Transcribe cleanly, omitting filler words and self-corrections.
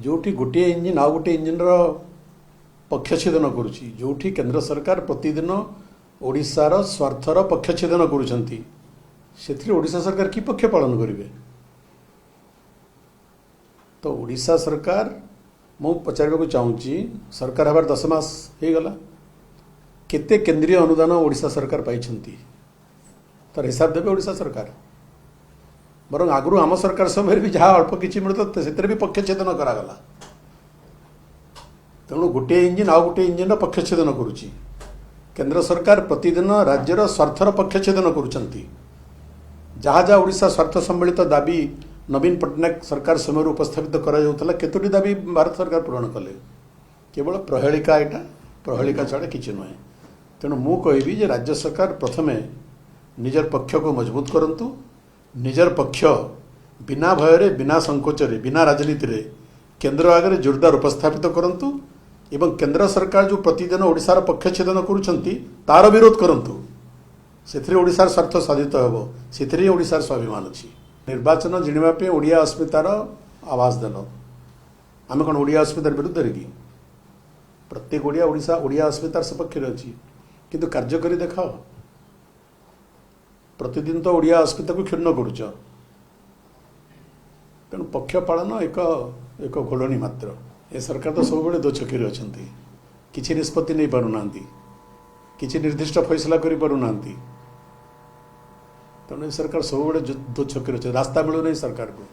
जोठी गोटे इंजिन आउ गोटे इंजिन पक्षछेदन करुच्ची जोठी केंद्र सरकार प्रतिदिन ओडिशार स्वार्थर पक्षछेदन करुछंती सेथिरे ओडिशा सरकार की पक्ष पालन करेंगे। तो ओडिशा सरकार मु पचार चाहूँगी सरकार हबार 10 मास हो गला केते केंद्रीय अनुदान ओडिशा सरकार पाई तार हिसाब देवे ओडिशा सरकार बर आगु आम सरकार समय भी जहाँ अल्प किसी मिलता से भी पक्षछेदन करागला तेणु गोटे इंजिन आउ गोटे इंजिन पक्षछेदन करुच्ची केंद्र सरकार प्रतिदिन राज्यर स्वार्थर पक्षछेदन करुछंती जहाँ जहाँ ओडिशा स्वार्थ सम्मिलित दाबी नवीन पट्टनायक सरकार समय उपस्थापित करा केतोटी दाबी भारत सरकार पूरण कले केवल प्रहेलिका यहाँ प्रहेलिका छाड़ा किसी नुहे तेणु मु कहबी जे राज्य सरकार प्रथमे निजर पक्ष को मजबूत करंतु निजर पक्ष बिना भय बिना संकोचरे बिना राजनीति रे केंद्र आगे जोरदार उपस्थापित करंतु एवं केंद्र सरकार जो प्रतिदिन ओडिशार पक्षछेदन करुछंती तार विरोध करंतु सेथिरे ओडिशार स्वार्थ साधित हेबो सेथिरे ओडिशार स्वाभिमान अछि। निर्वाचन जिणिबा पे ओडिया अस्मितार आवाज देल आम कौन ओडिया अस्मितार विरुद्ध रे कि प्रत्येक ओडिया ओडिशा ओडिया अस्मितार सपक्ष अच्छी किंतु कार्य करी देखाओ प्रतिदिन तो ओडिया अस्मिता को क्षुण्ण करुच तेणु पक्ष पालन एक एक घोड़णी मात्र ए सरकार तो सब दो छकी अच्छा किसी निष्पत्ति नहीं पारना किसी निर्दिष्ट फैसला करी पारना तेणु सरकार सब दो छकी अच्छे रास्ता मिलू नहीं सरकार को।